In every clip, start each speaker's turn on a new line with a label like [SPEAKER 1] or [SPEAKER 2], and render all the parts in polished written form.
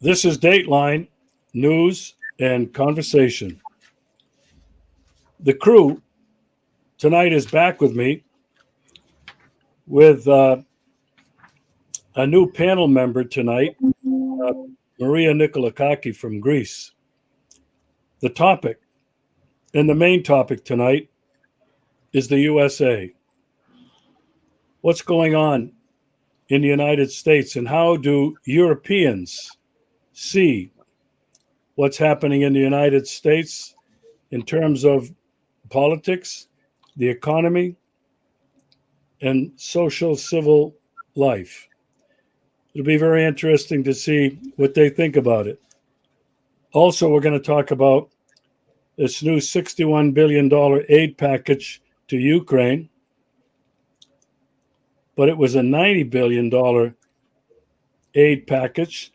[SPEAKER 1] This is Dateline News and Conversation. The crew tonight is back with me with a new panel member tonight, Maria Nikolakaki from Greece. The topic, and the main topic tonight, is the USA. What's going on in the United States, and how do Europeans see what's happening in the United States in terms of politics, the economy, and social civil life? It'll be very interesting to see what they think about it. Also, we're going to talk about this new $61 billion aid package to Ukraine, but it was a $90 billion aid package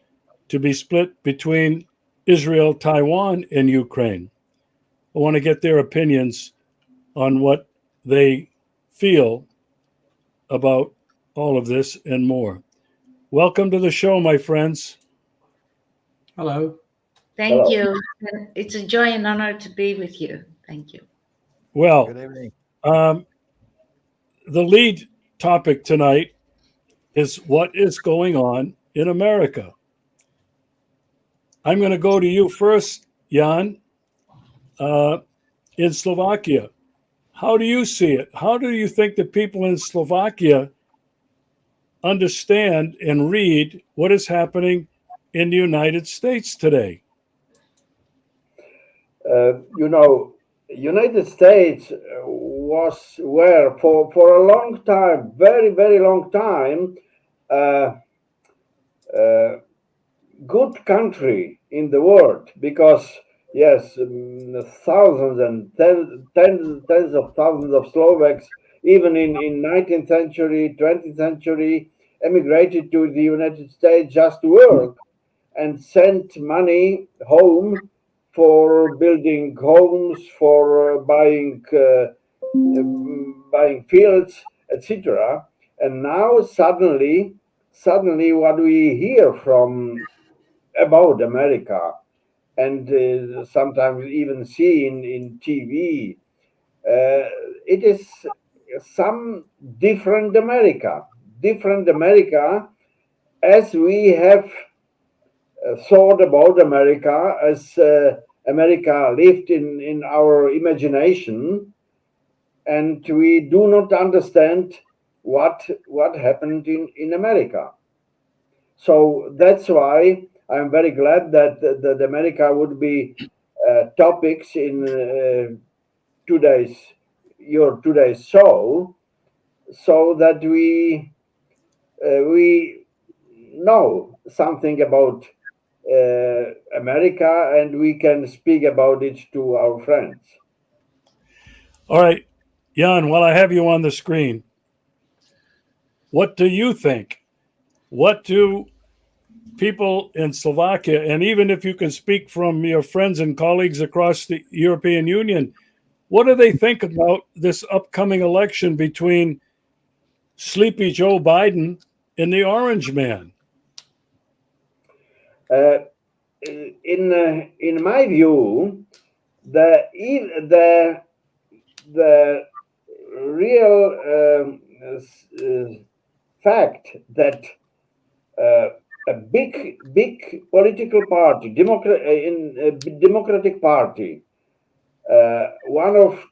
[SPEAKER 1] to be split between Israel, Taiwan, and Ukraine. I want to get their opinions on what they feel about all of this and more. Welcome to the show, my friends.
[SPEAKER 2] Hello.
[SPEAKER 3] Thank you. It's a joy and honor to be with you. Thank you.
[SPEAKER 1] Well,
[SPEAKER 4] Good evening.
[SPEAKER 1] The lead topic tonight is what is going on in America. I'm going to go to you first, Jan, in Slovakia. How do you see it? How do you think the people in Slovakia understand and read what is happening in the United States today?
[SPEAKER 5] United States were for a long time, very long time, good country in the world, because yes, thousands and tens of thousands of Slovaks, even in 19th century, 20th century, emigrated to the United States just to work and sent money home for building homes, for buying fields, etc. And now suddenly, what we hear from about America, and sometimes even see in TV, it is some different America, as we have thought about America, as America lived in our imagination, and we do not understand what happened in America. So that's why I'm very glad that America would be topics in your today's show, so that we know something about America, and we can speak about it to our friends.
[SPEAKER 1] All right, Jan, while I have you on the screen, what do you think? What do people in Slovakia, and even if you can speak from your friends and colleagues across the European Union, what do they think about this upcoming election between sleepy Joe Biden and the Orange Man?
[SPEAKER 5] In my view, the real fact that a big political party, Democratic Party, one of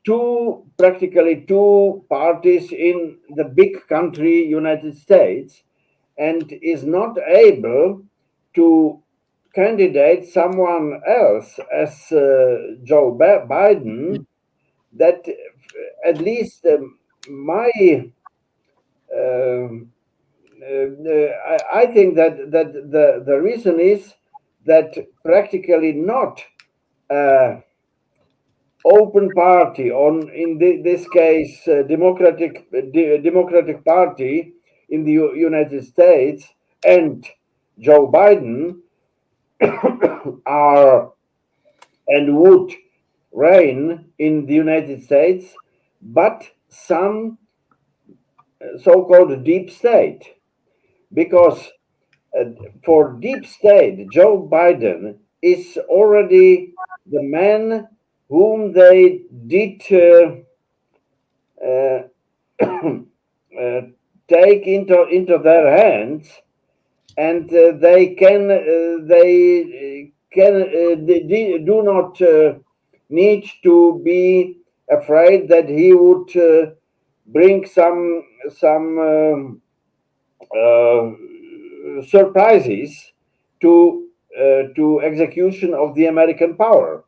[SPEAKER 5] practically two parties in the big country United States, and is not able to candidate someone else as Joe Biden, that at least my I think that the reason is that practically not open party, in this case Democratic Party in the United States and Joe Biden are and would reign in the United States, but some so-called deep state, because for deep state, Joe Biden is already the man whom they did uh, take into their hands, and they do not need to be afraid that he would bring some surprises to execution of the American power,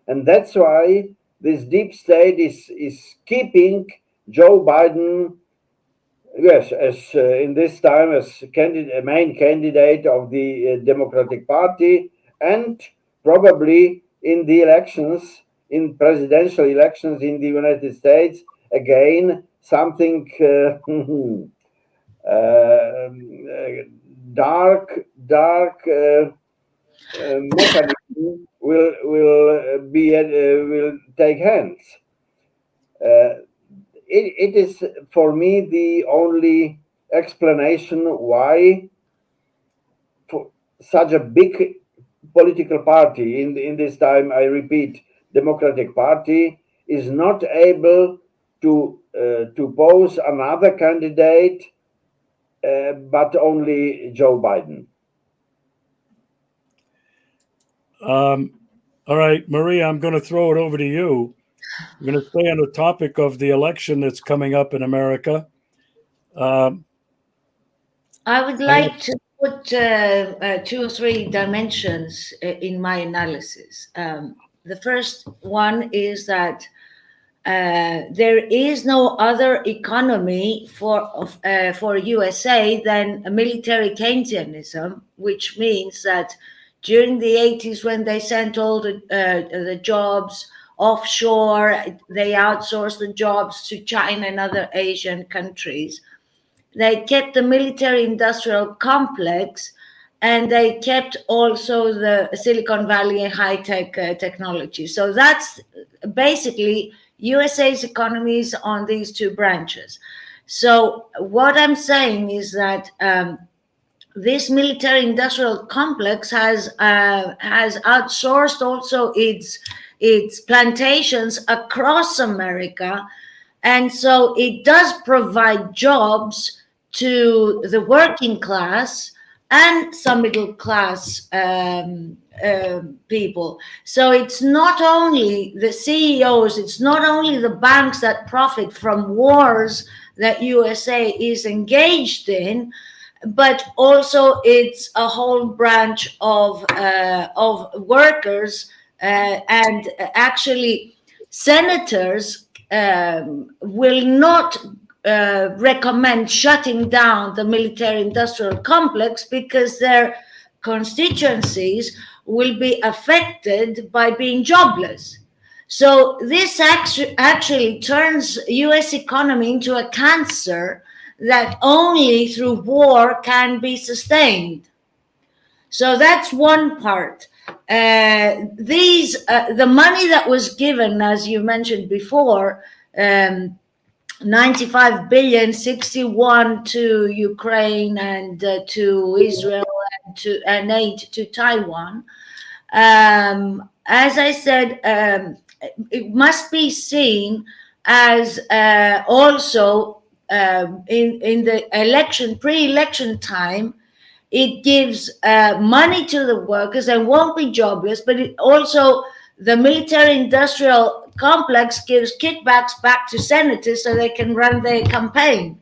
[SPEAKER 5] and that's why this deep state is keeping Joe Biden, yes, as in this time as main candidate of the Democratic Party, and probably in the elections, in presidential elections in the United States, again something dark mechanism will take hands. It is for me the only explanation why for such a big political party in this time, I repeat, Democratic Party, is not able to pose another candidate, but only Joe Biden.
[SPEAKER 1] All right, Maria, I'm going to throw it over to you. I'm going to stay on the topic of the election that's coming up in America.
[SPEAKER 3] I would like to put 2 or 3 dimensions in my analysis. The first one is that there is no other economy for USA than a military Keynesianism, which means that during the 80s, when they sent all the jobs offshore, they outsourced the jobs to China and other Asian countries. They kept the military-industrial complex, and they kept also the Silicon Valley and high-tech technology. So that's basically USA's economies on these 2 branches. So what I'm saying is that this military-industrial complex has outsourced also its plantations across America, and so it does provide jobs to the working class and some middle class people. So it's not only the CEOs, it's not only the banks that profit from wars that USA is engaged in, but also it's a whole branch of workers, and actually senators will not recommend shutting down the military-industrial complex because their constituencies will be affected by being jobless. So this actually turns US economy into a cancer that only through war can be sustained. So that's one part. The money that was given, as you mentioned before, 95 billion, 61 to Ukraine and to Israel and 8 to Taiwan. As I said, it must be seen as also in the pre-election time, it gives money to the workers and won't be jobless, but it also, the military-industrial complex gives kickbacks back to senators so they can run their campaign.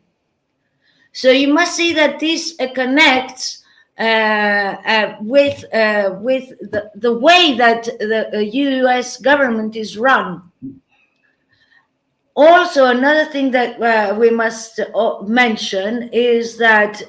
[SPEAKER 3] So you must see that this connects with the way that the US government is run. Also, another thing that we must mention is that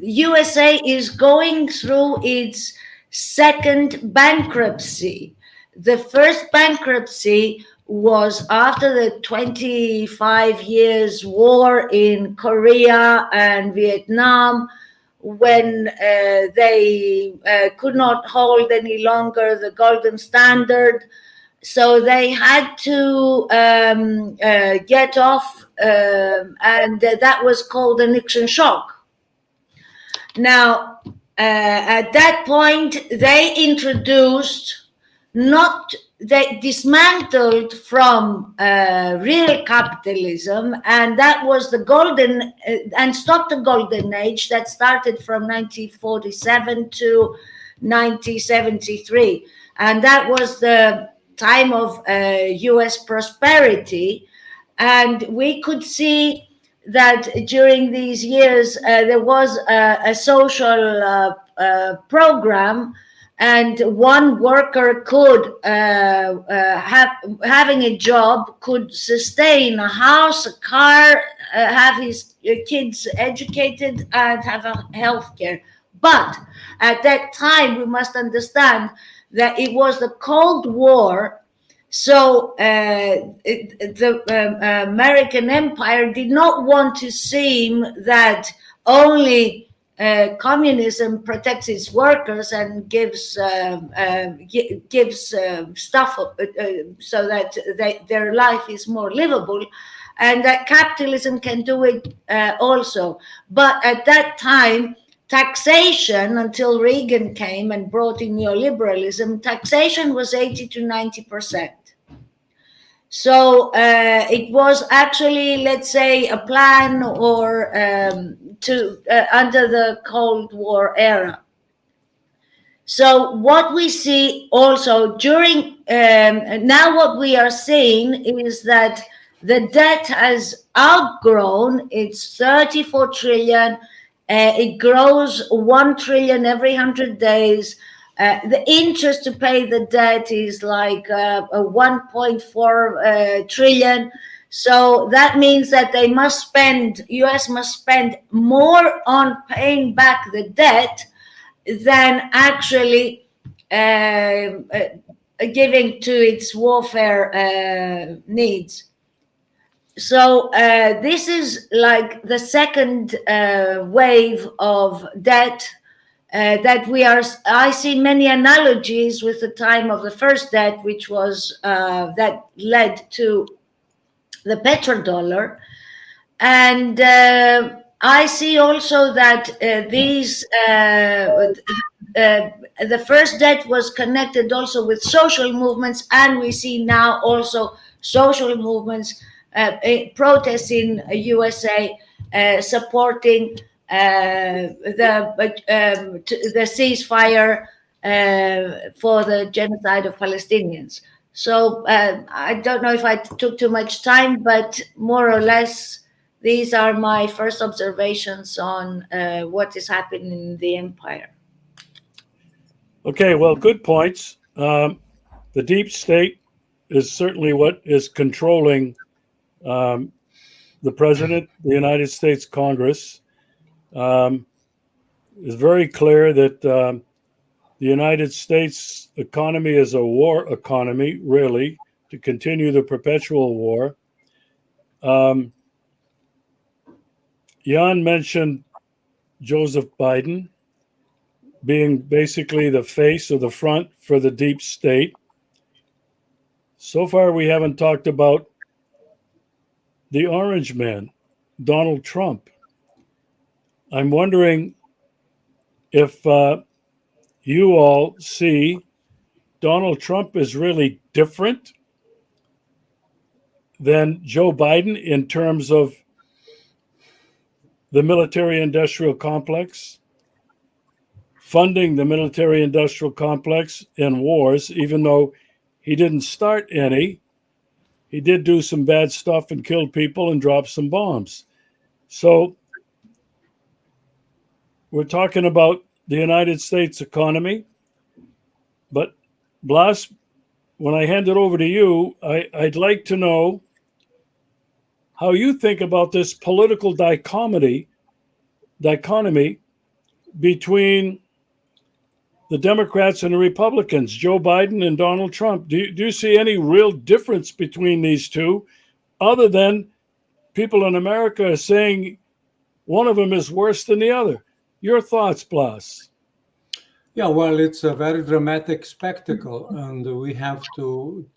[SPEAKER 3] USA is going through its second bankruptcy. The first bankruptcy was after the 25 years war in Korea and Vietnam, when they could not hold any longer the golden standard. So they had to get off, and that was called the Nixon shock. Now, at that point, they dismantled from real capitalism, and that was the golden, and stopped the golden age that started from 1947 to 1973. And that was the time of US prosperity. And we could see that during these years there was a social program, and one worker could having a job could sustain a house, a car, have his kids educated, and have a health care. But at that time, we must understand that it was the Cold War. So the American empire did not want to seem that only communism protects its workers and gives stuff so that their life is more livable, and that capitalism can do it also. But at that time, taxation, until Reagan came and brought in neoliberalism, taxation was 80 to 90%. So it was actually, let's say, a plan or under the Cold War era. So what we see also during now, what we are seeing is that the debt has outgrown. It's 34 trillion. It grows 1 trillion every 100 days. The interest to pay the debt is like a 1.4 trillion. So that means that US must spend more on paying back the debt than actually giving to its warfare needs. So this is like the second wave of debt that we are. I see many analogies with the time of the first debt, which was that led to the petrodollar, and I see also that the first debt was connected also with social movements, and we see now also social movements, protests in USA supporting the ceasefire for the genocide of Palestinians. So I don't know if I took too much time, but more or less these are my first observations on what is happening in the empire.
[SPEAKER 1] Okay, well, good points. The deep state is certainly what is controlling the president, the United States Congress. It's very clear that the United States economy is a war economy, really, to continue the perpetual war. Jan mentioned Joseph Biden being basically the face or the front for the deep state. So far, we haven't talked about the orange man, Donald Trump. I'm wondering if you all see Donald Trump is really different than Joe Biden in terms of the military-industrial complex, funding the military-industrial complex in wars, even though he didn't start any. He did do some bad stuff and killed people and dropped some bombs. So we're talking about the United States economy. But Blaz, when I hand it over to you, I'd like to know how you think about this political dichotomy between the Democrats and the Republicans, Joe Biden and Donald Trump. Do you see any real difference between these two, other than people in America are saying one of them is worse than the other? Your thoughts, Blaz?
[SPEAKER 2] Yeah, well, it's a very dramatic spectacle, and we have to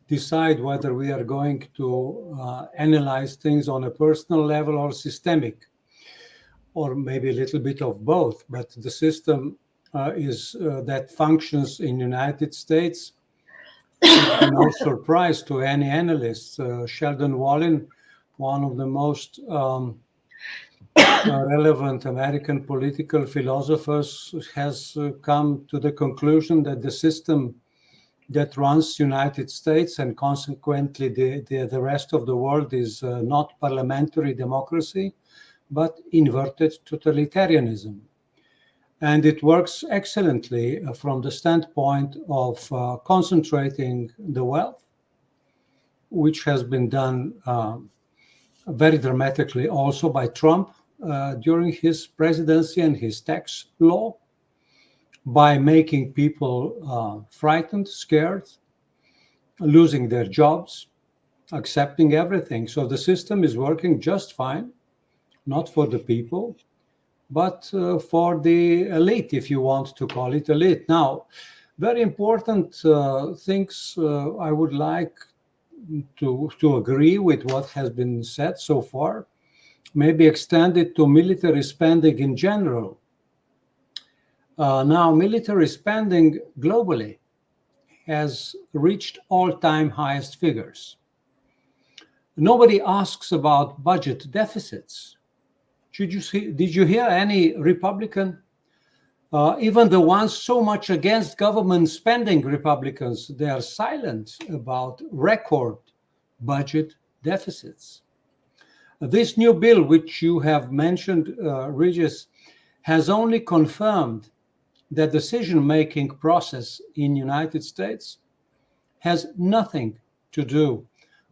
[SPEAKER 2] decide whether we are going to analyze things on a personal level or systemic. or maybe a little bit of both, but the system that functions in United States should be no surprise to any analyst. Sheldon Wallen, one of the most relevant American political philosophers, has come to the conclusion that the system that runs United States and consequently the rest of the world is not parliamentary democracy, but inverted totalitarianism. And it works excellently from the standpoint of concentrating the wealth, which has been done very dramatically also by Trump during his presidency and his tax law, by making people frightened, scared, losing their jobs, accepting everything. So the system is working just fine, not for the people, but for the elite, if you want to call it elite. Now, very important things I would like to agree with what has been said so far, maybe extend it to military spending in general. Now, military spending globally has reached all-time highest figures. Nobody asks about budget deficits. Did you hear any Republican, even the ones so much against government spending Republicans, they are silent about record budget deficits. This new bill, which you have mentioned, Regis, has only confirmed the decision-making process in United States has nothing to do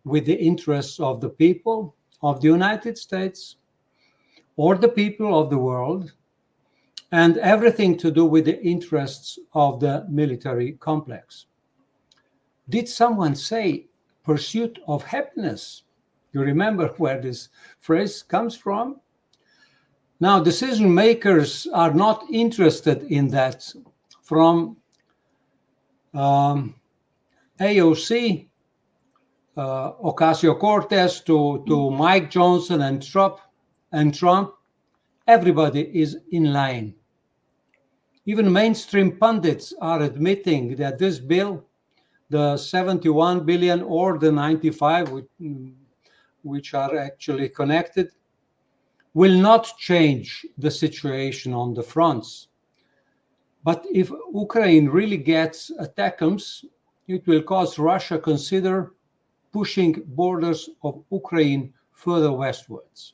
[SPEAKER 2] with the interests of the people of the United States or the people of the world, and everything to do with the interests of the military complex. Did someone say pursuit of happiness? You remember where this phrase comes from? Now, decision makers are not interested in that. From AOC, Ocasio-Cortez to Mike Johnson and Trump, everybody is in line. Even mainstream pundits are admitting that this bill, the 71 billion or the 95, which are actually connected, will not change the situation on the fronts. But if Ukraine really gets ATACMS, it will cause Russia consider pushing borders of Ukraine further westwards.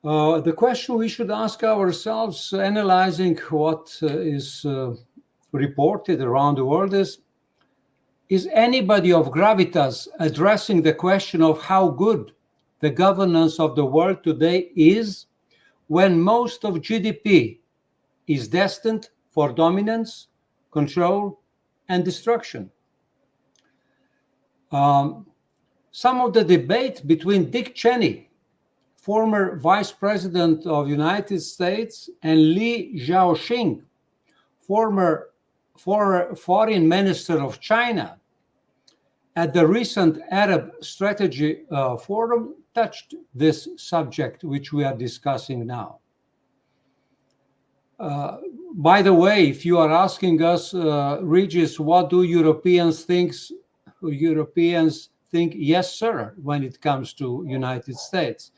[SPEAKER 2] The question we should ask ourselves, analyzing what is reported around the world, is anybody of gravitas addressing the question of how good the governance of the world today is, when most of GDP is destined for dominance, control, and destruction? Some of the debate between Dick Cheney, former Vice President of the United States, and Li Zhaoxing, former Foreign Minister of China, at the recent Arab Strategy Forum touched this subject which we are discussing now. By the way, if you are asking us, Regis, what do Europeans think? Europeans think, yes, sir, when it comes to United States.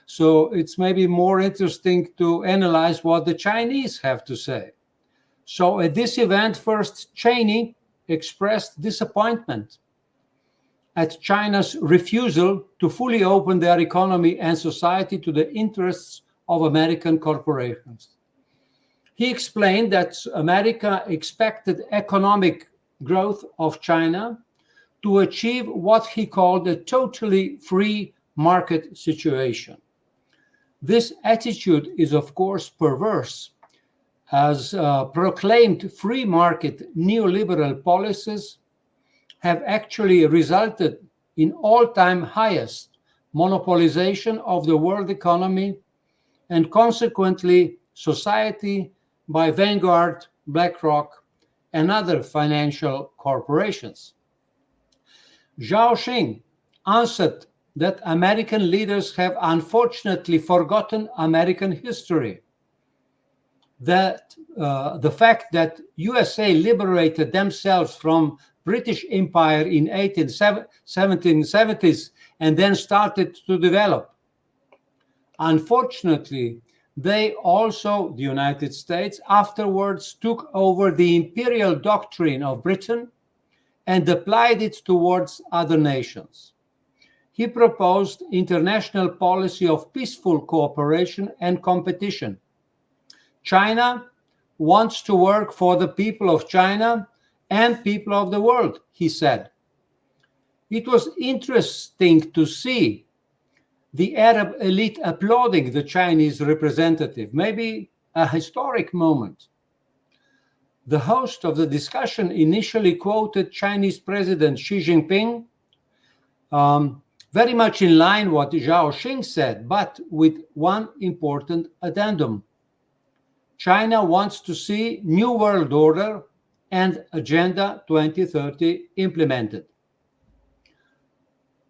[SPEAKER 2] So it's maybe more interesting to analyze what the Chinese have to say. So at this event, first, Cheney expressed disappointment at China's refusal to fully open their economy and society to the interests of American corporations. He explained that America expected economic growth of China to achieve what he called a totally free market situation. This attitude is, of course, perverse, as proclaimed free market neoliberal policies have actually resulted in all-time highest monopolization of the world economy and consequently society by Vanguard, BlackRock, and other financial corporations. Zhao Xing answered that American leaders have unfortunately forgotten American history. That the fact that USA liberated themselves from British Empire in 1770s and then started to develop. Unfortunately, they also, the United States, afterwards took over the imperial doctrine of Britain and applied it towards other nations. He proposed international policy of peaceful cooperation and competition. China wants to work for the people of China and people of the world, he said. It was interesting to see the Arab elite applauding the Chinese representative, maybe a historic moment. The host of the discussion initially quoted Chinese President Xi Jinping, very much in line with what Zhao Xing said, but with one important addendum. China wants to see New World Order and Agenda 2030 implemented.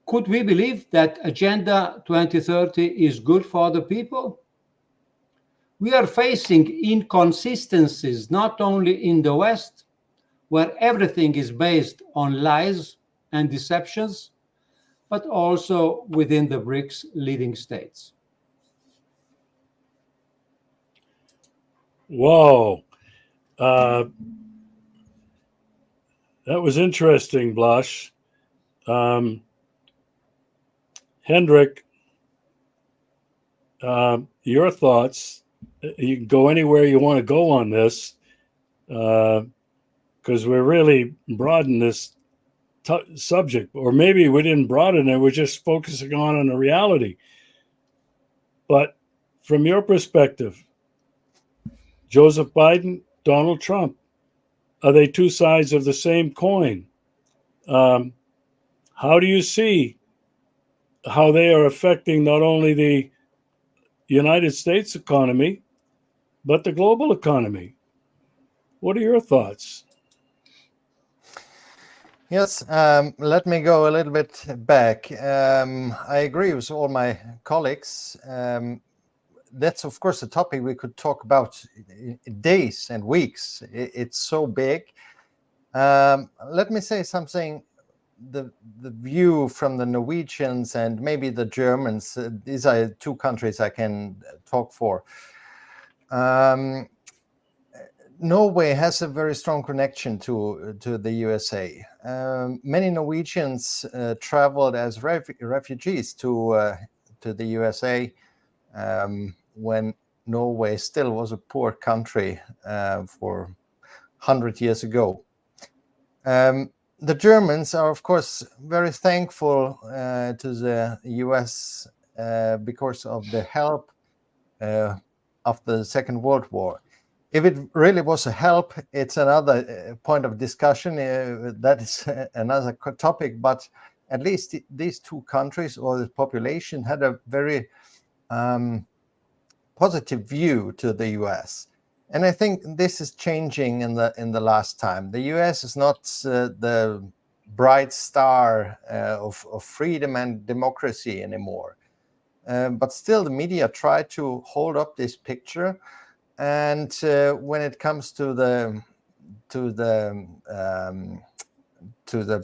[SPEAKER 2] Could we believe that Agenda 2030 is good for the people? We are facing inconsistencies not only in the West, where everything is based on lies and deceptions, but also within the BRICS leading states.
[SPEAKER 1] Whoa. That was interesting, Blaz. Hendrik, your thoughts. You can go anywhere you want to go on this, because we're really broadening this subject. Or maybe we didn't broaden it, we're just focusing on a reality. But from your perspective, Joseph Biden, Donald Trump, are they two sides of the same coin? How do you see how they are affecting not only the United States economy, but the global economy? What are your thoughts?
[SPEAKER 4] Yes, let me go a little bit back. I agree with all my colleagues. That's, of course, a topic we could talk about days and weeks. It's so big. Let me say something. The view from the Norwegians and maybe the Germans, these are two countries I can talk for. Norway has a very strong connection to the USA. Many Norwegians traveled as refugees to the USA when Norway still was a poor country for 100 years ago. The Germans are, of course, very thankful to the US because of the help after the Second World War. If it really was a help, it's another point of discussion. That is another topic. But at least these two countries or the population had a very positive view to the US. And I think this is changing in the last time. The US is not the bright star of freedom and democracy anymore. But still, the media try to hold up this picture. And when it comes to the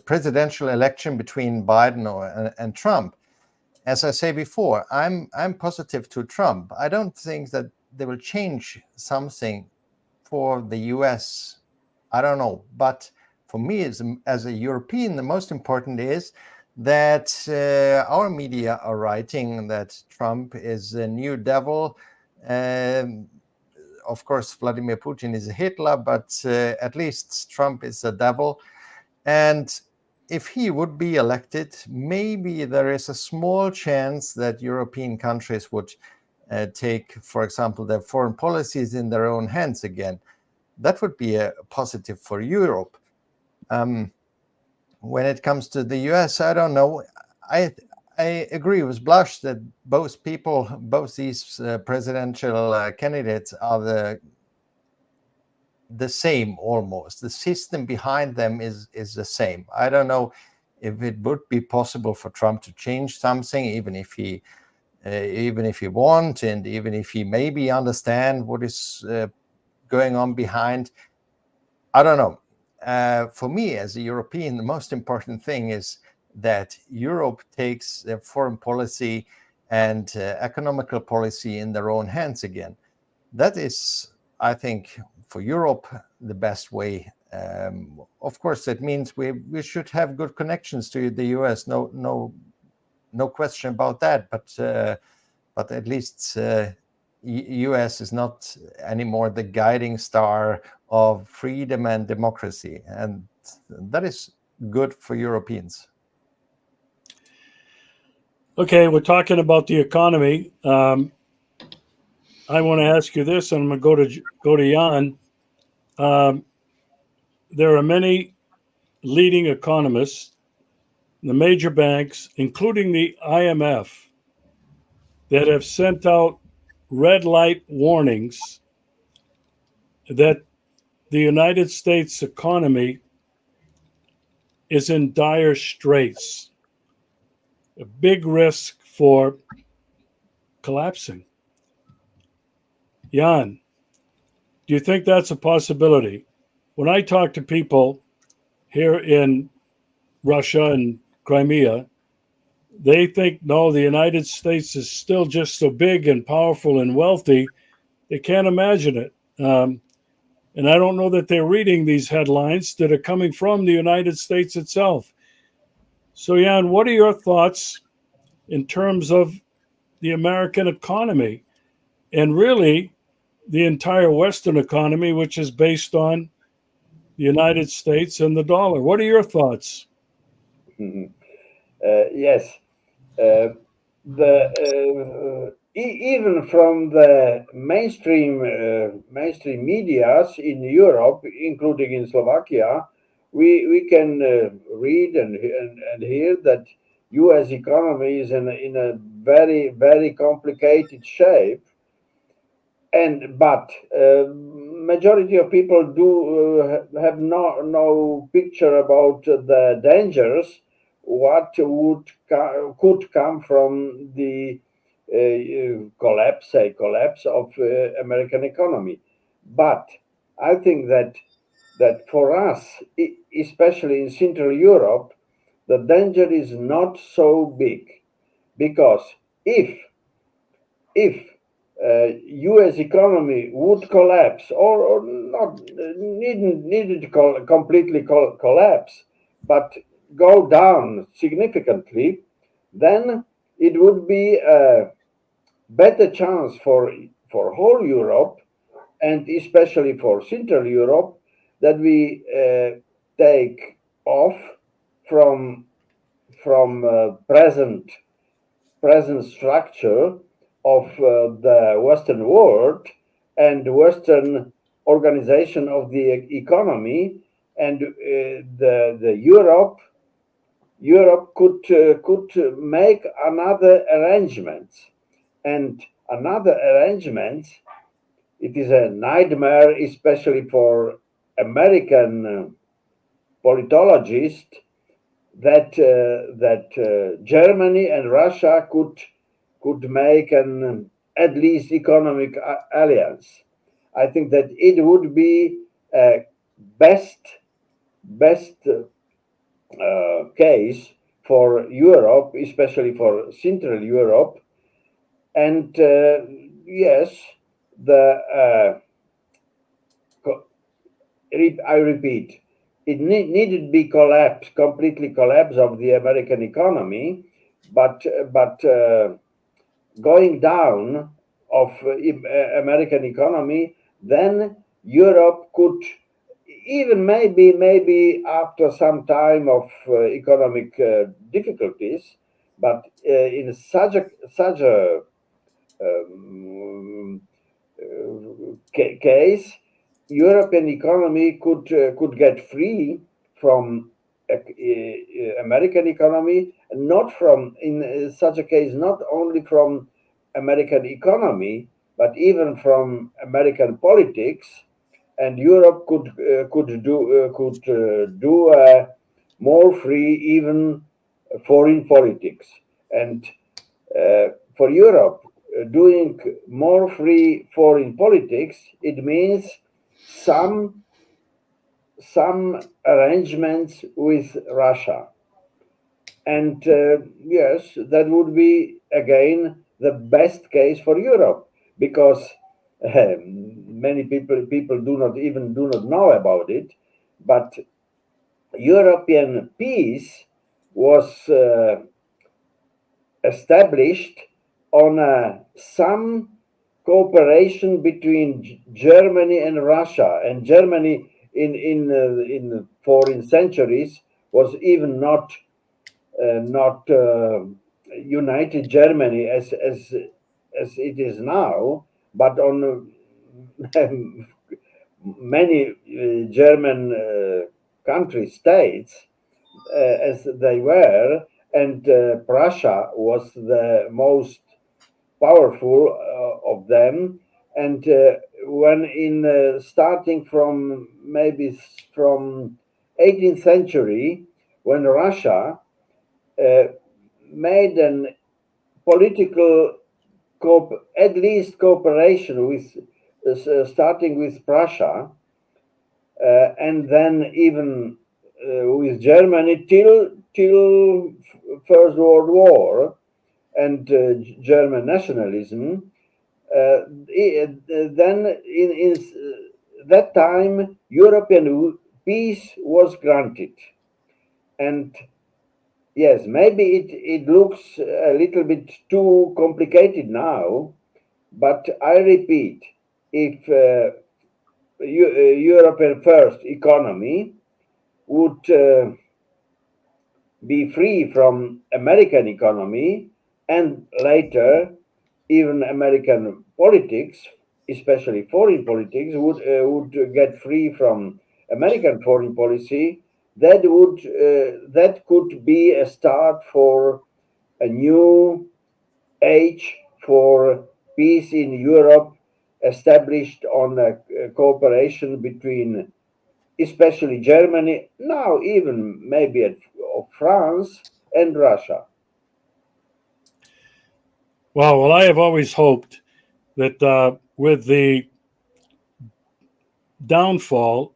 [SPEAKER 4] presidential election between Biden and Trump, as I say before, I'm positive to Trump. I don't think that they will change something for the US. I don't know. But for me, as a European, the most important is that our media are writing that Trump is a new devil. Of course, Vladimir Putin is a Hitler, but at least Trump is a devil. And if he would be elected, maybe there is a small chance that European countries would take, for example, their foreign policies in their own hands again. That would be a positive for Europe. When it comes to the US, I don't know. I agree with Blaz that both these presidential candidates are the same almost. The system behind them is the same. I don't know if it would be possible for Trump to change something, even if he want, and even if he maybe understand what is going on behind. I don't know. For me, as a European, the most important thing is that Europe takes their foreign policy and economical policy in their own hands again. That is, I think, for Europe, the best way. Of course, that means we should have good connections to the US. No question about that. But at least US is not anymore the guiding star of freedom and democracy, and that is good for Europeans.
[SPEAKER 1] Okay, we're talking about the economy. I want to ask you this, and I'm going to go to Jan. There are many leading economists, the major banks, including the IMF, that have sent out red light warnings that the United States economy is in dire straits, a big risk for collapsing. Jan, do you think that's a possibility? When I talk to people here in Russia and Crimea, they think, no, the United States is still just so big and powerful and wealthy, they can't imagine it. And I don't know that they're reading these headlines that are coming from the United States itself. So, Jan, what are your thoughts in terms of the American economy and really the entire Western economy, which is based on the United States and the dollar? What are your thoughts?
[SPEAKER 5] Yes. Even from the mainstream medias in Europe, including in Slovakia, we can read and hear that U.S. economy is in a very, very complicated shape. But majority of people do have no picture about the dangers what could come from the collapse of American economy. But I think that for us, especially in Central Europe, the danger is not so big, because if U.S. economy would collapse, or not needed to completely collapse, but go down significantly, then it would be a better chance for whole Europe, and especially for Central Europe, that we take off from present structure of the Western world and Western organization of the economy, and the Europe could make another arrangement, and another arrangement. It is a nightmare, especially for American politologists, that Germany and Russia could make an at least economic alliance. I think that it would be a best case for Europe, especially for Central Europe. And yes, I repeat, it needed to be completely collapse of the American economy, but going down of American economy, then Europe could, even maybe after some time of economic difficulties, but in such a case, European economy could get free from American economy, not from, in such a case, not only from American economy, but even from American politics, and Europe could do more free even foreign politics. And for Europe, doing more free foreign politics, it means some arrangements with Russia. And yes, that would be again the best case for Europe, because many people do not know about it, but European peace was established on some cooperation between Germany and Russia, and Germany in foreign centuries was even not united Germany as it is now, but on many German country states as they were, and Prussia was the most powerful of them. And when starting from maybe from 18th century, when Russia made an political at least cooperation with starting with Prussia, and then even with Germany till First World War and German nationalism. Then in that time, European peace was granted, and yes, maybe it looks a little bit too complicated now, but I repeat, if European first economy would be free from American economy, and later even American politics, especially foreign politics, would get free from American foreign policy, that could be a start for a new age for peace in Europe, established on a cooperation between especially Germany, now even maybe of France and Russia.
[SPEAKER 1] Well, I have always hoped that with the downfall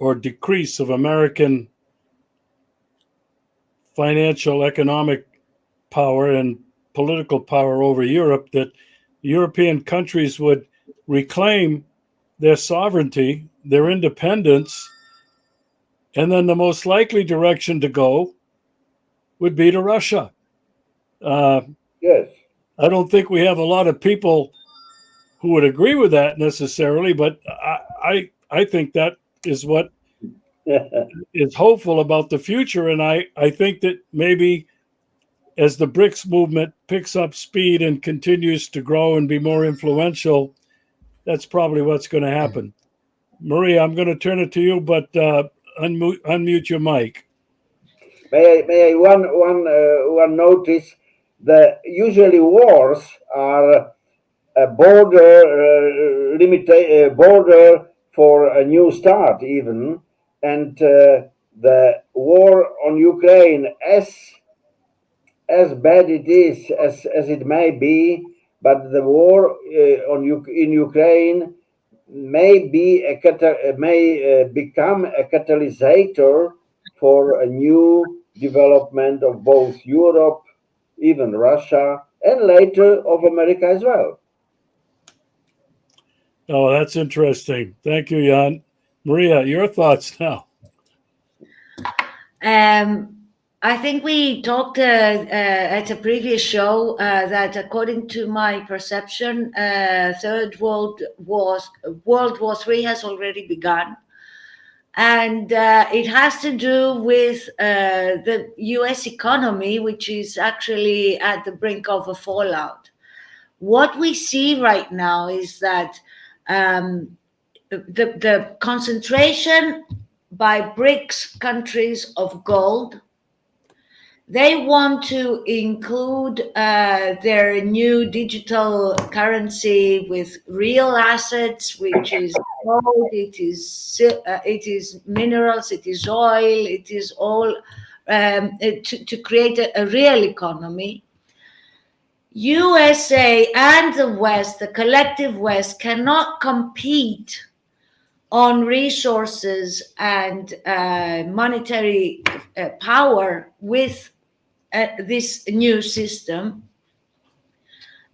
[SPEAKER 1] or decrease of American financial, economic power and political power over Europe, that European countries would reclaim their sovereignty, their independence, and then the most likely direction to go would be to Russia.
[SPEAKER 5] Yes.
[SPEAKER 1] I don't think we have a lot of people who would agree with that necessarily, but I think that is what is hopeful about the future. And I think that maybe as the BRICS movement picks up speed and continues to grow and be more influential, that's probably what's going to happen. Maria, I'm going to turn it to you, but unmute your mic.
[SPEAKER 5] May I one notice that usually wars are a border for a new start even, and the war on Ukraine, as bad it is as it may be, but the war in Ukraine may become a catalyst for a new development of both Europe, even Russia, and later of America as well.
[SPEAKER 1] Oh, that's interesting. Thank you, Jan. Maria, your thoughts now.
[SPEAKER 3] I think we talked at a previous show that according to my perception, Third World War III has already begun. And it has to do with the US economy, which is actually at the brink of a fallout. What we see right now is that the concentration by BRICS countries of gold, they want to include their new digital currency with real assets, which is gold, it is minerals, it is oil, it is all to create a real economy, USA and the West, the collective West, cannot compete on resources and monetary power with this new system.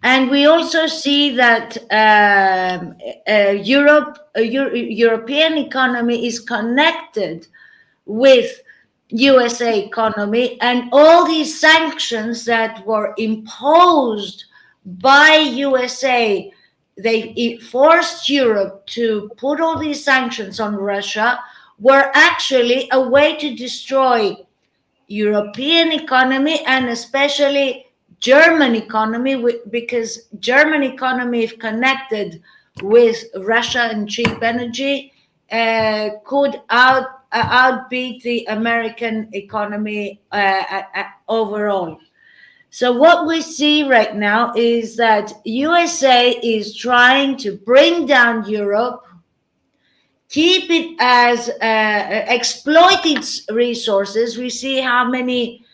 [SPEAKER 3] And we also see that European economy is connected with USA economy, and all these sanctions that were imposed by USA, it forced Europe to put all these sanctions on Russia, were actually a way to destroy European economy and especially German economy, because German economy, if connected with Russia and cheap energy, could outbeat the American economy overall. So what we see right now is that USA is trying to bring down Europe, keep it as exploit its resources. We see how many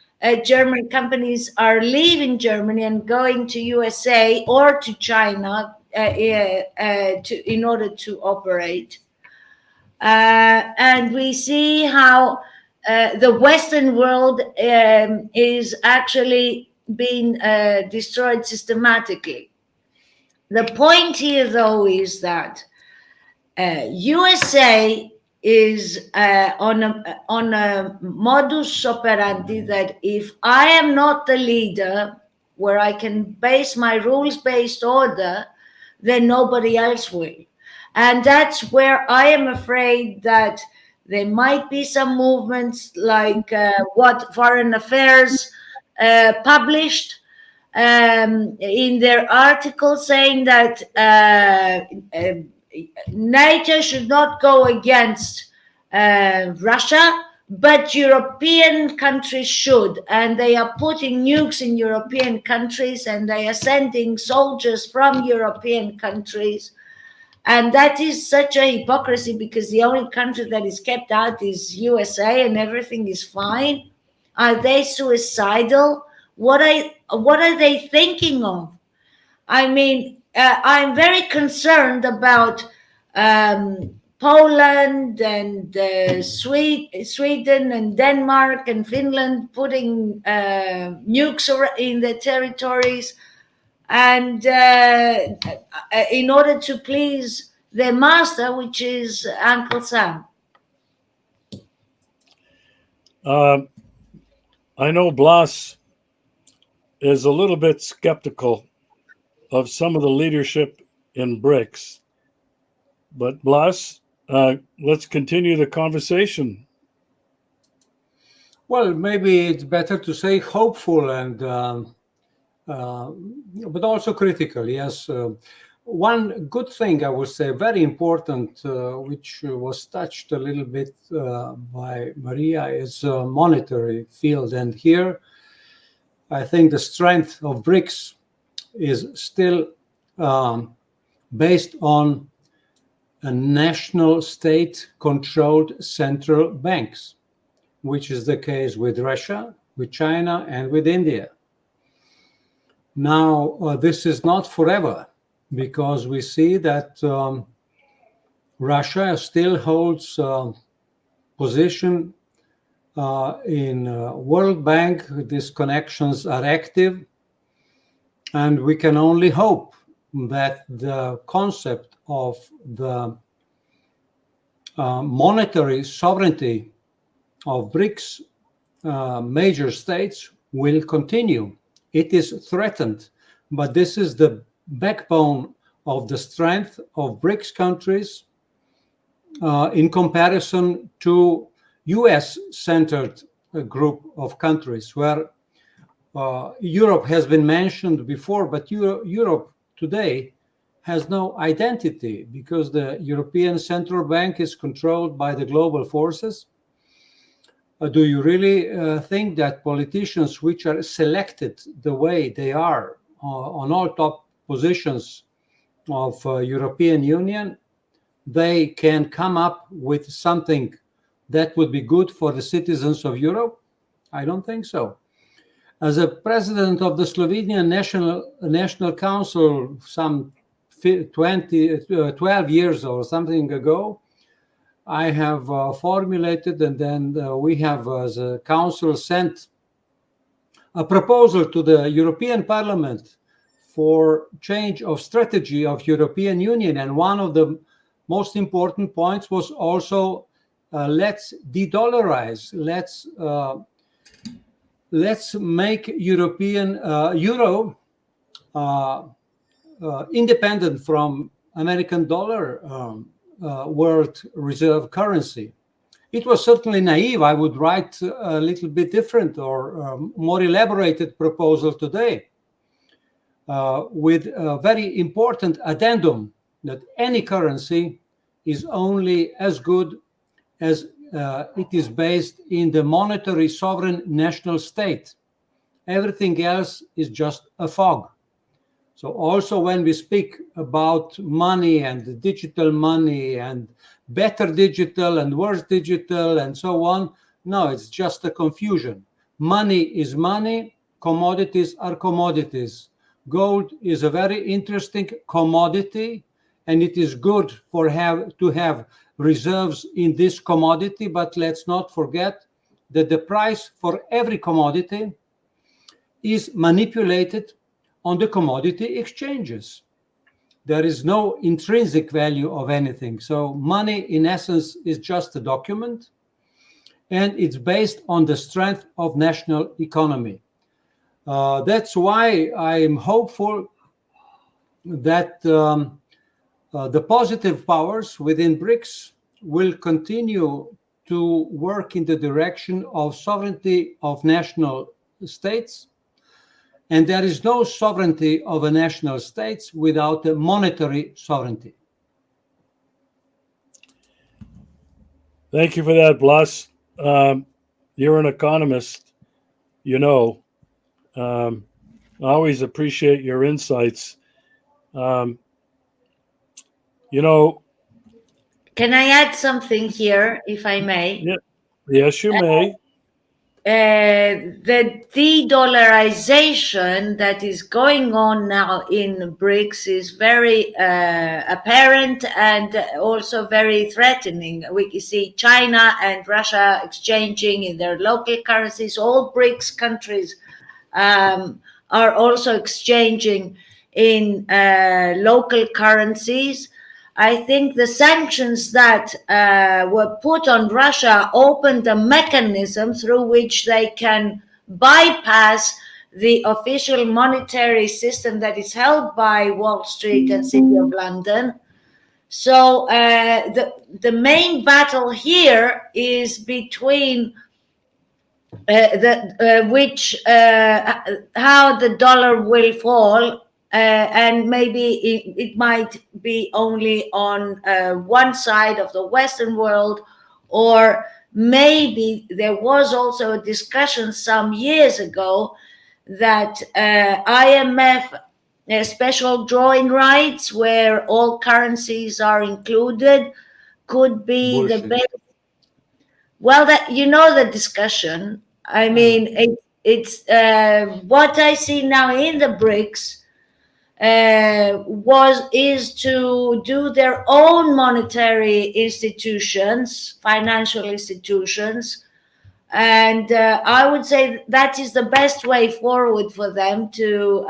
[SPEAKER 3] German companies are leaving Germany and going to USA or to China in order to operate. And we see how the Western world is actually being destroyed systematically. The point here, though, is that USA is on a modus operandi that if I am not the leader, where I can base my rules-based order, then nobody else will. And that's where I am afraid that there might be some movements like what Foreign Affairs published in their article, saying that NATO should not go against Russia, but European countries should. And they are putting nukes in European countries, and they are sending soldiers from European countries. And that is such a hypocrisy, because the only country that is kept out is USA and everything is fine. Are they suicidal? What are they thinking of? I mean, I'm very concerned about Poland and Sweden and Denmark and Finland putting nukes in their territories, and in order to please their master, which is Uncle Sam.
[SPEAKER 1] I know Blaz is a little bit skeptical of some of the leadership in BRICS. But Blaz, let's continue the conversation.
[SPEAKER 2] Well, maybe it's better to say hopeful and but also critical. Yes, one good thing I would say, very important, which was touched a little bit by Maria, is monetary field. And here, I think the strength of BRICS is still based on a national state-controlled central banks, which is the case with Russia, with China, and with India. Now, this is not forever, because we see that Russia still holds position in World Bank. These connections are active, and we can only hope that the concept of the monetary sovereignty of BRICS major states will continue. It is threatened, but this is the backbone of the strength of BRICS countries in comparison to US-centered group of countries, where Europe has been mentioned before, but Europe today has no identity, because the European Central Bank is controlled by the global forces. Do you really think that politicians which are selected the way they are on all top positions of European Union, they can come up with something that would be good for the citizens of Europe? I don't think so. As a president of the Slovenian National Council some 12 years or something ago, I have formulated, and then we have, as a council, sent a proposal to the European Parliament for change of strategy of European Union. And one of the most important points was also let's de-dollarize, let's make European euro independent from American dollar world reserve currency. It was certainly naive. I would write a little bit different or more elaborated proposal today with a very important addendum that any currency is only as good as it is based in the monetary sovereign national state. Everything else is just a fog. So also when we speak about money and digital money and better digital and worse digital and so on, no, it's just a confusion. Money is money, commodities are commodities. Gold is a very interesting commodity, and it is good to have reserves in this commodity, but let's not forget that the price for every commodity is manipulated on the commodity exchanges. There is no intrinsic value of anything. So money, in essence, is just a document, and it's based on the strength of national economy. That's why I'm hopeful that the positive powers within BRICS will continue to work in the direction of sovereignty of national states. And there is no sovereignty of a national state without a monetary sovereignty.
[SPEAKER 1] Thank you for that, Blaz. You're an economist, you know. I always appreciate your insights. You know.
[SPEAKER 3] Can I add something here, if I may?
[SPEAKER 1] Yeah. Yes, you may.
[SPEAKER 3] The de-dollarization that is going on now in BRICS is very apparent and also very threatening. We see China and Russia exchanging in their local currencies. All BRICS countries are also exchanging in local currencies. I think the sanctions that were put on Russia opened a mechanism through which they can bypass the official monetary system that is held by Wall Street and City of London. So the main battle here is between how the dollar will fall. And maybe it might be only on one side of the Western world, or maybe there was also a discussion some years ago that IMF special drawing rights, where all currencies are included, could be the best. Well, that you know the discussion. I mean, it's what I see now in the BRICS. Is to do their own monetary institutions, financial institutions, and I would say that is the best way forward for them to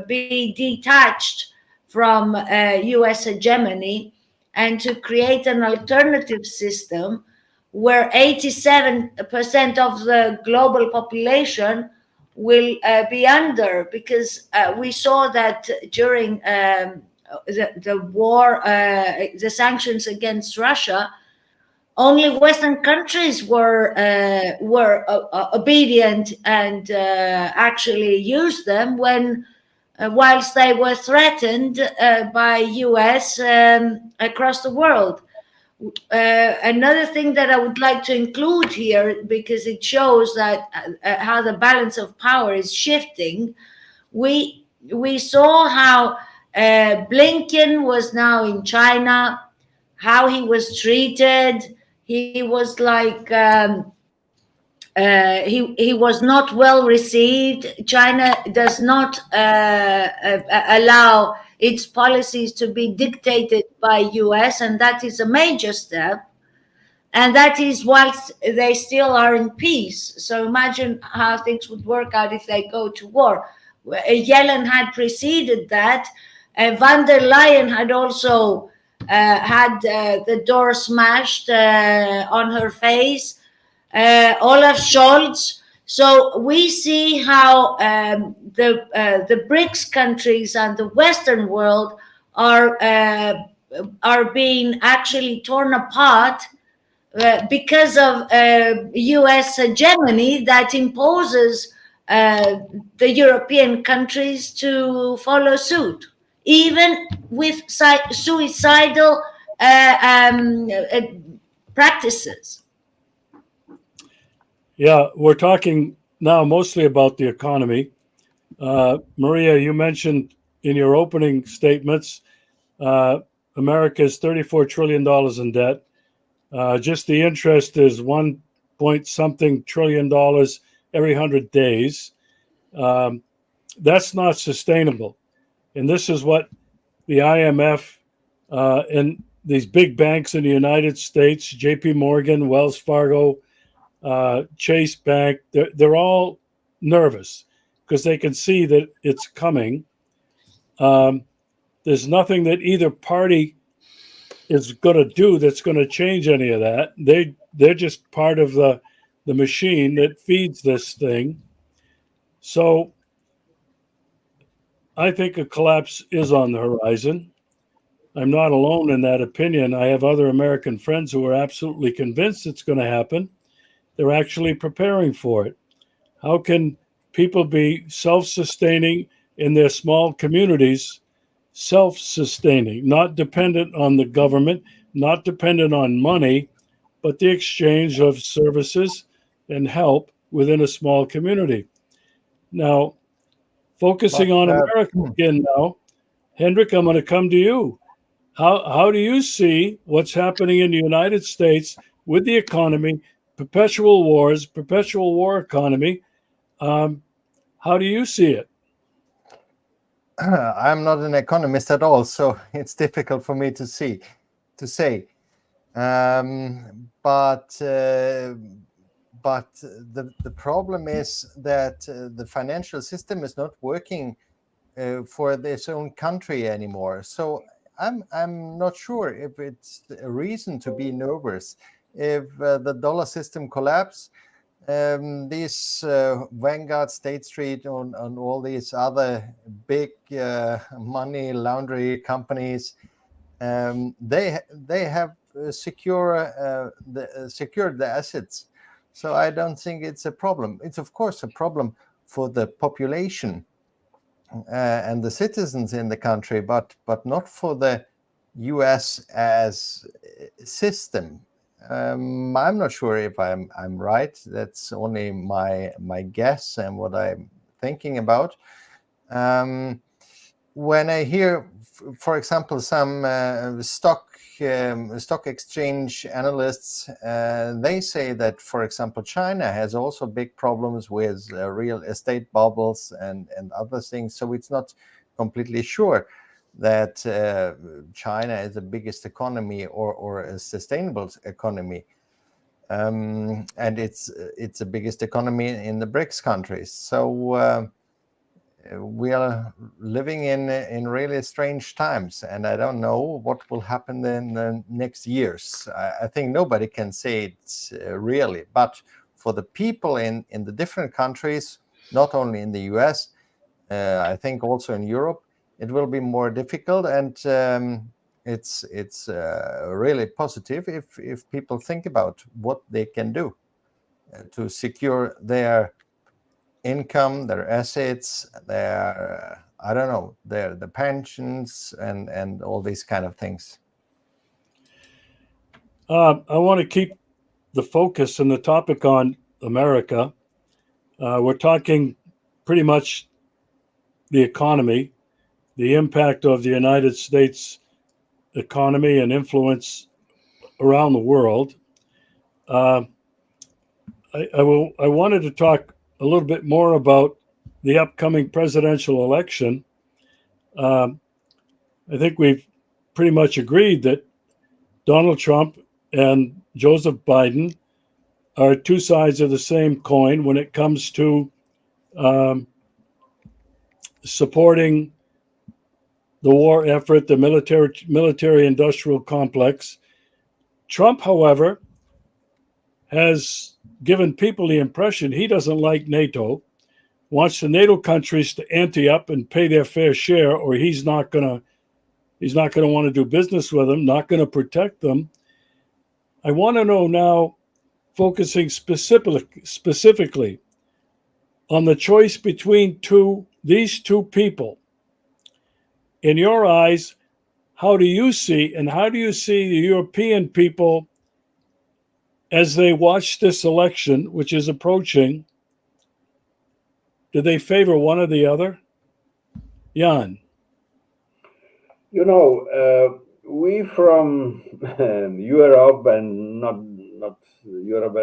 [SPEAKER 3] be detached from US hegemony and to create an alternative system where 87% of the global population will be under, because we saw that during the war, the sanctions against Russia, only Western countries were obedient and actually used them when, whilst they were threatened by US across the world. Another thing that I would like to include here, because it shows that how the balance of power is shifting, we saw how Blinken was now in China, how he was treated. He was like he was not well received. China does not allow its policies to be dictated by US, and that is a major step. And that is whilst they still are in peace. So imagine how things would work out if they go to war. Yellen had preceded that. Van der Leyen had also had the door smashed on her face. Olaf Scholz. So we see how the BRICS countries and the Western world are being actually torn apart because of US hegemony that imposes the European countries to follow suit, even with suicidal practices.
[SPEAKER 1] Yeah, we're talking now mostly about the economy. Maria, you mentioned in your opening statements, America is $34 trillion in debt. Just the interest is 1 point something trillion dollars every 100 days. That's not sustainable. And this is what the IMF and these big banks in the United States, JP Morgan, Wells Fargo, Chase Bank, they're all nervous because they can see that it's coming. There's nothing that either party is going to do that's going to change any of that. They're just part of the machine that feeds this thing. So I think a collapse is on the horizon. I'm not alone in that opinion. I have other American friends who are absolutely convinced it's going to happen. They're actually preparing for it. How can people be self-sustaining in their small communities, self-sustaining, not dependent on the government, not dependent on money, but the exchange of services and help within a small community? Now, focusing on America again now, Hendrik, I'm going to come to you. How do you see what's happening in the United States with the economy, perpetual wars, perpetual war economy? How do you see it?
[SPEAKER 4] I'm not an economist at all, so it's difficult for me to say. But the problem is that the financial system is not working for its own country anymore. So I'm not sure if it's a reason to be nervous. If the dollar system collapses, these Vanguard, State Street, and all these other big money laundry companies, they have secured the assets. So I don't think it's a problem. It's of course a problem for the population and the citizens in the country, but not for the U.S. as a system. I'm not sure if I'm right. That's only my guess and what I'm thinking about. When I hear, for example, some stock exchange analysts, they say that, for example, China has also big problems with real estate bubbles and other things. So it's not completely sure that China is the biggest economy or a sustainable economy. And it's the biggest economy in the BRICS countries. So we are living in really strange times, and I don't know what will happen in the next years. I think nobody can say it's really, but for the people in the different countries, not only in the US, I think also in Europe, it will be more difficult, and it's really positive if people think about what they can do to secure their income, their assets, their the pensions and all these kind of things.
[SPEAKER 1] I want to keep the focus and the topic on America. We're talking pretty much the economy, the impact of the United States economy and influence around the world. I wanted to talk a little bit more about the upcoming presidential election. I think we've pretty much agreed that Donald Trump and Joseph Biden are two sides of the same coin when it comes to supporting the war effort, the military-industrial complex. Trump, however, has given people the impression he doesn't like NATO, wants the NATO countries to ante up and pay their fair share, or he's not going to want to do business with them, not going to protect them. I want to know now, focusing specifically on the choice between these two people. In your eyes, how do you see the European people as they watch this election, which is approaching? Do they favor one or the other? Jan.
[SPEAKER 5] You know, we from Europe, and not Europe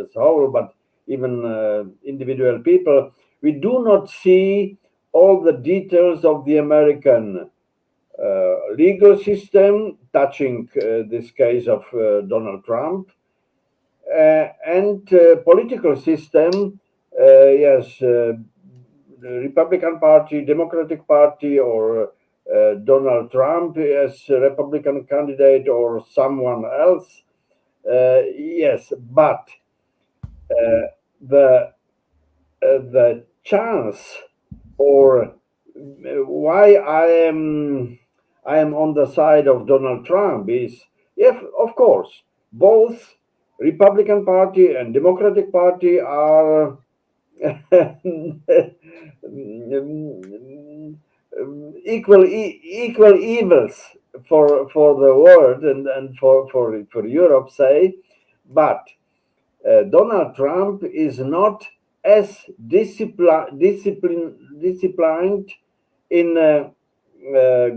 [SPEAKER 5] as a whole, but even individual people, we do not see all the details of the American legal system touching this case of Donald Trump and political system. Yes, the Republican Party, Democratic Party, or Donald Trump as a Republican candidate or someone else. Yes, but the chance, or why I am on the side of Donald Trump is, yes, of course, both Republican Party and Democratic Party are equal evils for the world and for Europe, say, but Donald Trump is not as disciplined in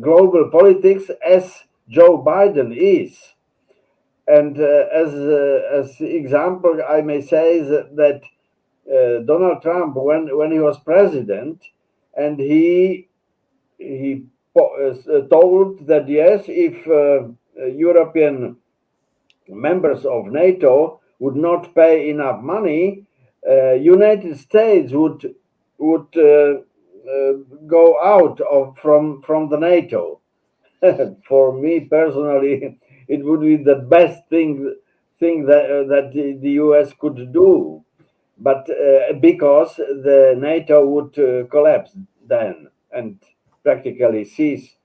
[SPEAKER 5] global politics as Joe Biden is. And as example, I may say that Donald Trump, when he was president, and he told that yes, if European members of NATO would not pay enough money, United States would go out from the NATO. For me personally, it would be the best thing that the US could do, but because the NATO would collapse then and practically cease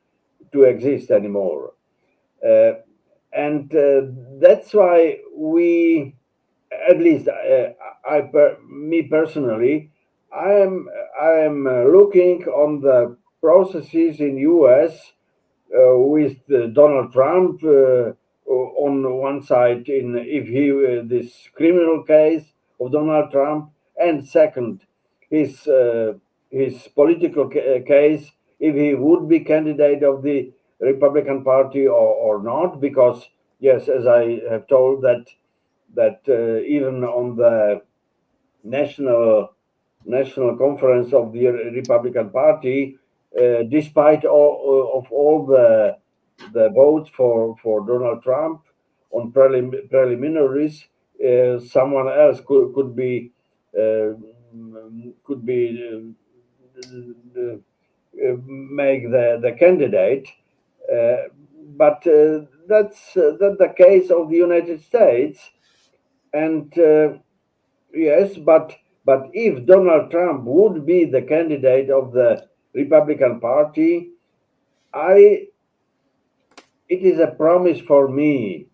[SPEAKER 5] to exist anymore. And that's why we, at least me personally, I am looking on the processes in US with Donald Trump on one side, in if he this criminal case of Donald Trump, and second, his political case, if he would be candidate of the Republican Party or not, because yes, as I have told that even on the national conference of the Republican Party, despite all the votes for Donald Trump on preliminaries, someone else could be make the candidate. But that's the case of the United States, and yes, but if Donald Trump would be the candidate of the Republican Party, it is a promise for me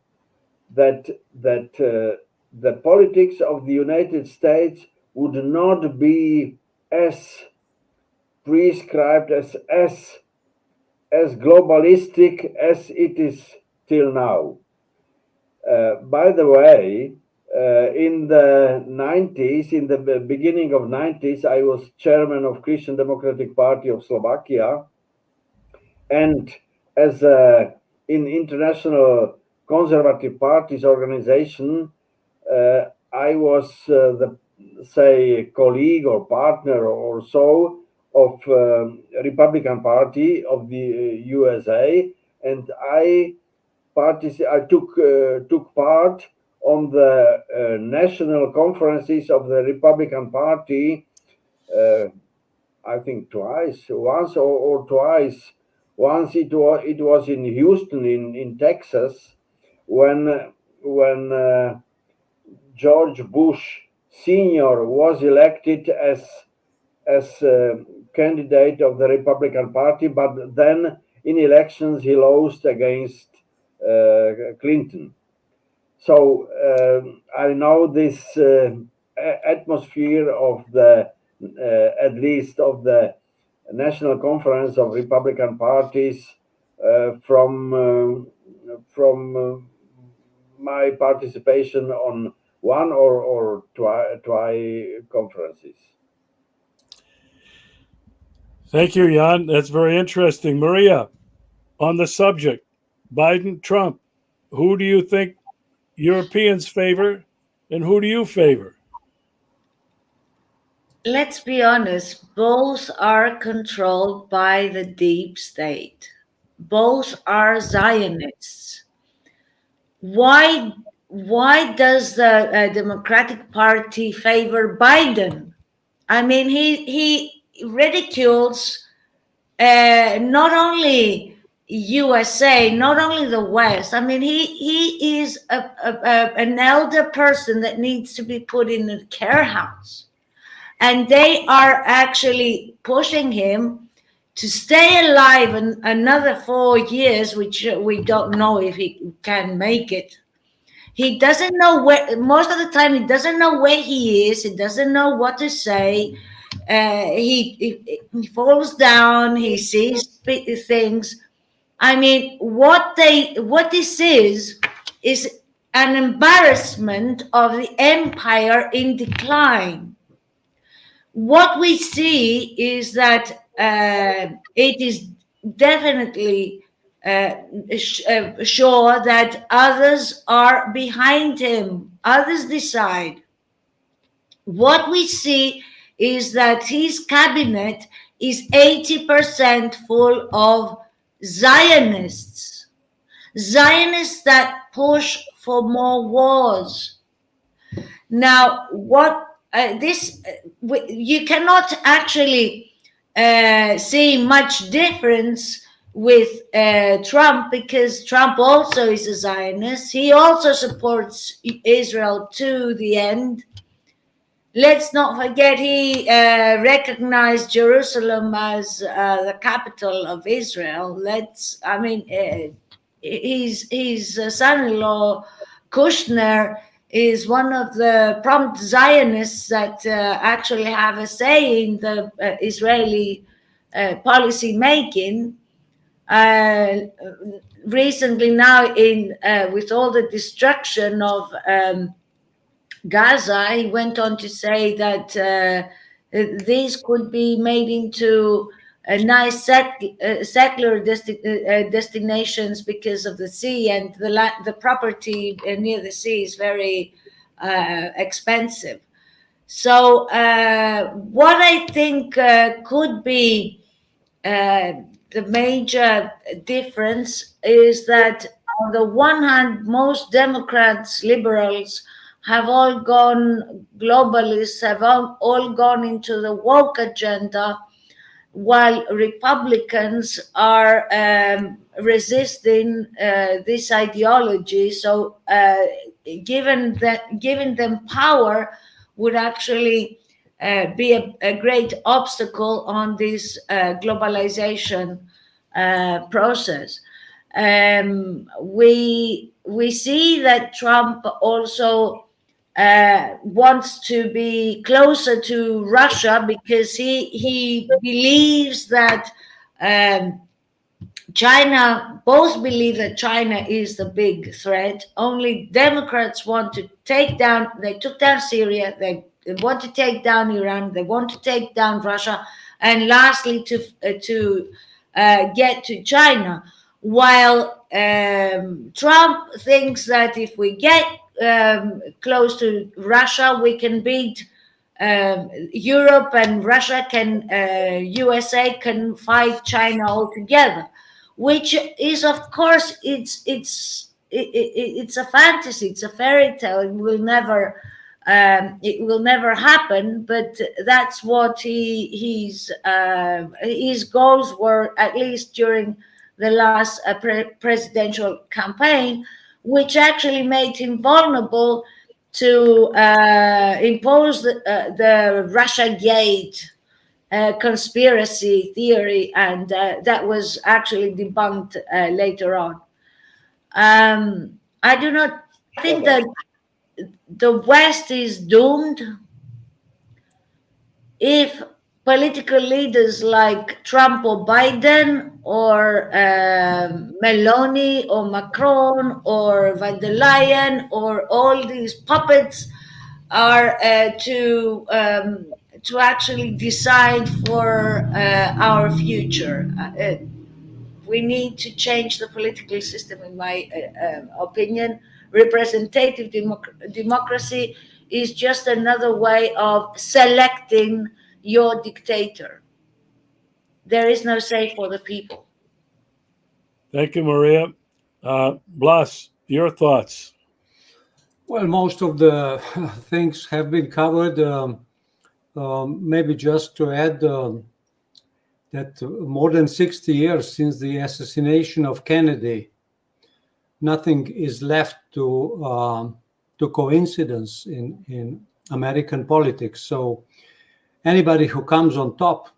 [SPEAKER 5] that the politics of the United States would not be as prescribed, as globalistic as it is till now. By the way, in the 90s, in the beginning of 90s, I was chairman of Christian Democratic Party of Slovakia, and as in International Conservative Parties organization, I was the say colleague or partner or so of Republican Party of the USA, and I took part on the national conferences of the Republican Party. I think once or twice. Once it was in Houston in Texas when George Bush Sr. was elected as candidate of the Republican Party, but then in elections he lost against Clinton. So I know this atmosphere of the at least of the National Conference of Republican Parties from my participation on one or two conferences.
[SPEAKER 1] Thank you, Jan. That's very interesting. Maria, on the subject, Biden, Trump, who do you think Europeans favor and who do you favor?
[SPEAKER 3] Let's be honest, both are controlled by the deep state. Both are Zionists. Why does the Democratic Party favor Biden? I mean, he ridicules not only USA, not only the West. I mean, he is an elder person that needs to be put in a care house. And they are actually pushing him to stay alive another 4 years, which we don't know if he can make it. He doesn't know where, most of the time, he doesn't know where he is. He doesn't know what to say. He falls down. He sees things. I mean, what this is an embarrassment of the empire in decline. What we see is that it is definitely sure that others are behind him. Others decide. What we see is that his cabinet is 80% full of Zionists. Zionists that push for more wars. Now, you cannot actually see much difference with Trump, because Trump also is a Zionist. He also supports Israel to the end. Let's not forget he recognized Jerusalem as the capital of Israel. His son-in-law Kushner is one of the prompt Zionists that actually have a say in the Israeli policy making. Recently, now with all the destruction of Gaza, he went on to say that these could be made into a nice secular destinations because of the sea, and the property near the sea is very expensive. So what I think could be the major difference is that on the one hand, most Democrats, liberals, have all gone globalists, have all gone into the woke agenda, while Republicans are resisting this ideology. So giving them power would actually be a great obstacle on this globalization process. We see that Trump also wants to be closer to Russia because he believes that China, both believe that China is the big threat. Only Democrats want to take down, they took down Syria, they want to take down Iran, they want to take down Russia, and lastly to get to China. While Trump thinks that if we get close to Russia, we can beat Europe, and Russia can, USA can fight China all together, which is, of course, it's a fantasy, it's a fairy tale. It will never happen. But that's what his goals were, at least during the last presidential campaign, which actually made him vulnerable to impose the Russia Gate conspiracy theory, and that was actually debunked later on. I do not think that the West is doomed if political leaders like Trump or Biden or Meloni or Macron or van der Leyen or all these puppets are to actually decide for our future. We need to change the political system, in my opinion. Representative democracy is just another way of selecting your dictator. There is no say for the people.
[SPEAKER 1] Thank you, Maria. Blaz, your thoughts?
[SPEAKER 2] Well, most of the things have been covered. Maybe just to add that more than 60 years since the assassination of Kennedy, nothing is left to coincidence in American politics. So anybody who comes on top,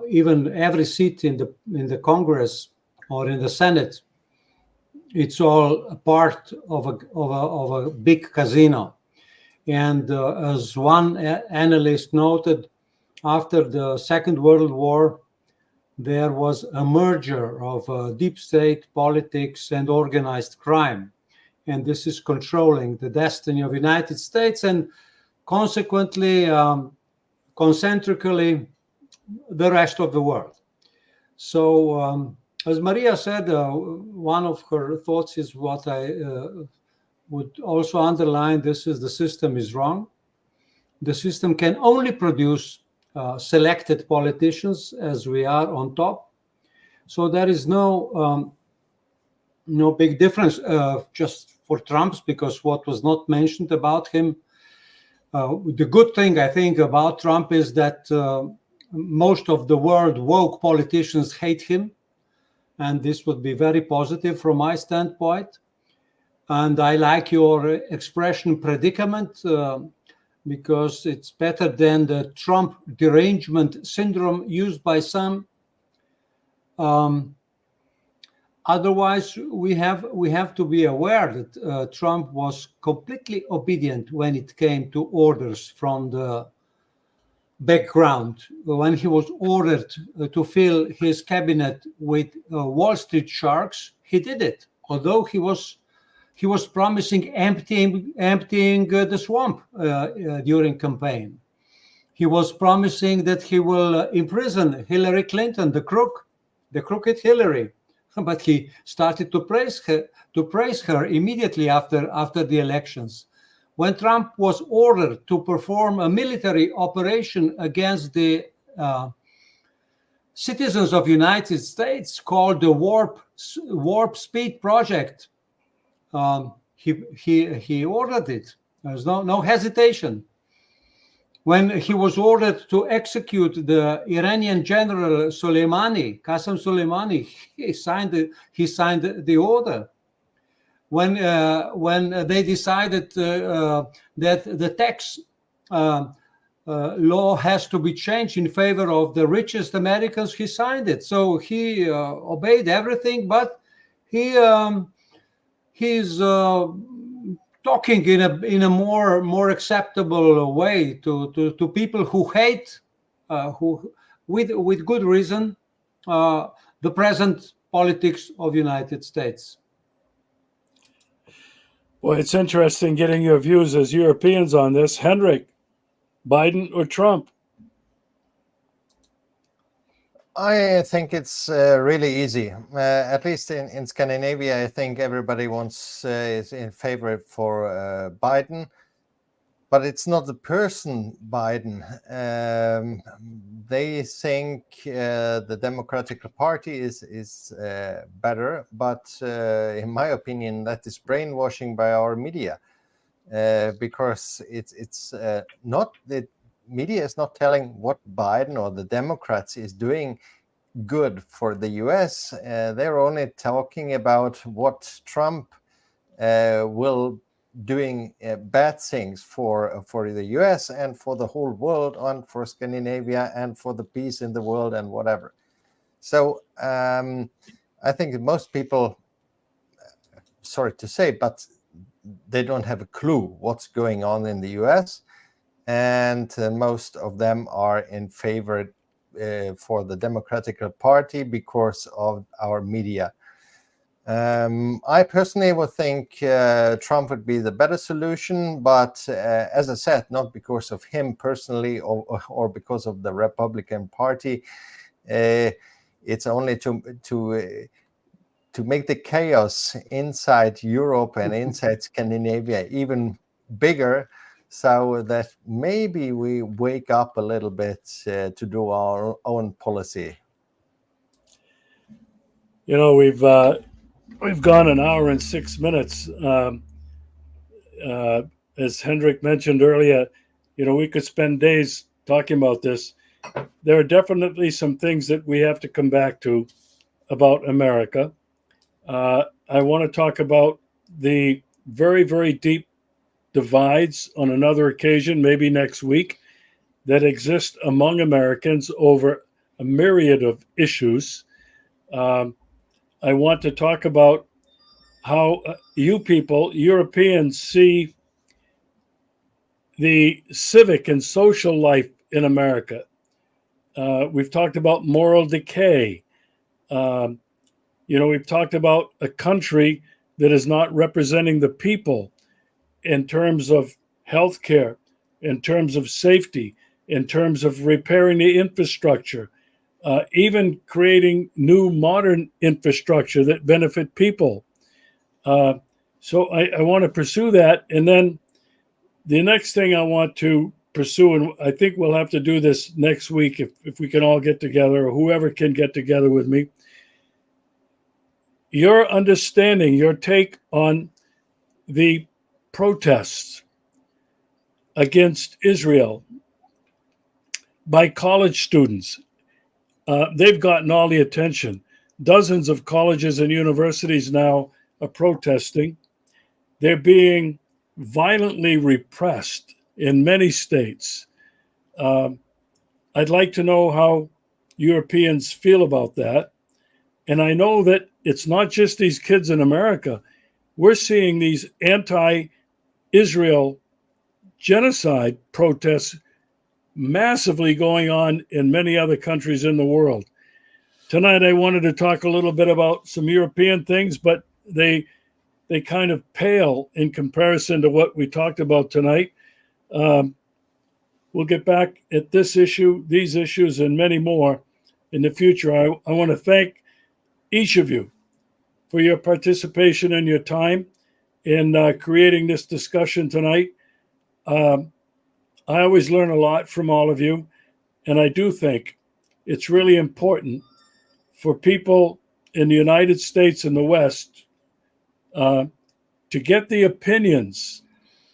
[SPEAKER 2] even every seat in the Congress or in the Senate, it's all a part of a big casino. And as one analyst noted, after the Second World War, there was a merger of deep state politics and organized crime. And this is controlling the destiny of the United States and consequently, concentrically, the rest of the world. So, as Maria said, one of her thoughts is what I would also underline. This is the system is wrong. The system can only produce selected politicians, as we are on top. So there is no big difference just for Trump's, because what was not mentioned about him. The good thing I think about Trump is that most of the world woke politicians hate him, and this would be very positive from my standpoint. And I like your expression predicament, because it's better than the Trump derangement syndrome used by some. Otherwise, we have to be aware that Trump was completely obedient when it came to orders from the background. When he was ordered to fill his cabinet with Wall Street sharks, he did it. Although he was promising emptying the swamp during campaign. He was promising that he will imprison Hillary Clinton, the crooked Hillary. But he started to praise her immediately after the elections. When Trump was ordered to perform a military operation against the citizens of the United States called the Warp Speed Project, he ordered it. There's no hesitation. When he was ordered to execute the Iranian general Soleimani, Qasem Soleimani, he signed the order. When they decided that the tax law has to be changed in favor of the richest Americans, he signed it. So he obeyed everything, but he's talking in a more acceptable way to people who hate, who with good reason, the present politics of the United States.
[SPEAKER 1] Well, it's interesting getting your views as Europeans on this. Hendrik, Biden or Trump?
[SPEAKER 4] I think it's really easy. At least in Scandinavia, I think everybody is in favor for Biden, but it's not the person Biden. They think the Democratic Party is better, but in my opinion, that is brainwashing by our media, because it's not the media is not telling what Biden or the Democrats is doing good for the US. They're only talking about what Trump will doing bad things for the US and for the whole world, and for Scandinavia, and for the peace in the world, and whatever. So I think most people, sorry to say, but they don't have a clue what's going on in the US, and most of them are in favor for the Democratic Party because of our media. I personally would think Trump would be the better solution, but as I said, not because of him personally or because of the Republican Party. It's only to make the chaos inside Europe and inside Scandinavia even bigger, so that maybe we wake up a little bit to do our own policy.
[SPEAKER 1] You know, we've gone an hour and 6 minutes. As Hendrik mentioned earlier, you know, we could spend days talking about this. There are definitely some things that we have to come back to about America. I want to talk about the very, very deep divides on another occasion, maybe next week, that exist among Americans over a myriad of issues. I want to talk about how you people, Europeans, see the civic and social life in America. We've talked about moral decay. We've talked about a country that is not representing the people in terms of healthcare, in terms of safety, in terms of repairing the infrastructure, even creating new modern infrastructure that benefit people. So I want to pursue that. And then the next thing I want to pursue, and I think we'll have to do this next week if we can all get together, or whoever can get together with me, your understanding, your take on the protests against Israel by college students. They've gotten all the attention. Dozens of colleges and universities now are protesting. They're being violently repressed in many states. I'd like to know how Europeans feel about that. And I know that it's not just these kids in America. We're seeing these anti-Israel genocide protests massively going on in many other countries in the world. Tonight, I wanted to talk a little bit about some European things, but they kind of pale in comparison to what we talked about tonight. We'll get back at this issue, these issues, and many more in the future. I want to thank each of you for your participation and your time in creating this discussion tonight. I always learn a lot from all of you, and I do think it's really important for people in the United States and the West to get the opinions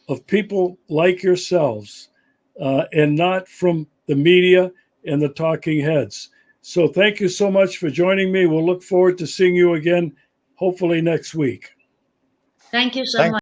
[SPEAKER 1] of people like yourselves and not from the media and the talking heads. So thank you so much for joining me. We'll look forward to seeing you again, hopefully next week.
[SPEAKER 3] Thank you so much.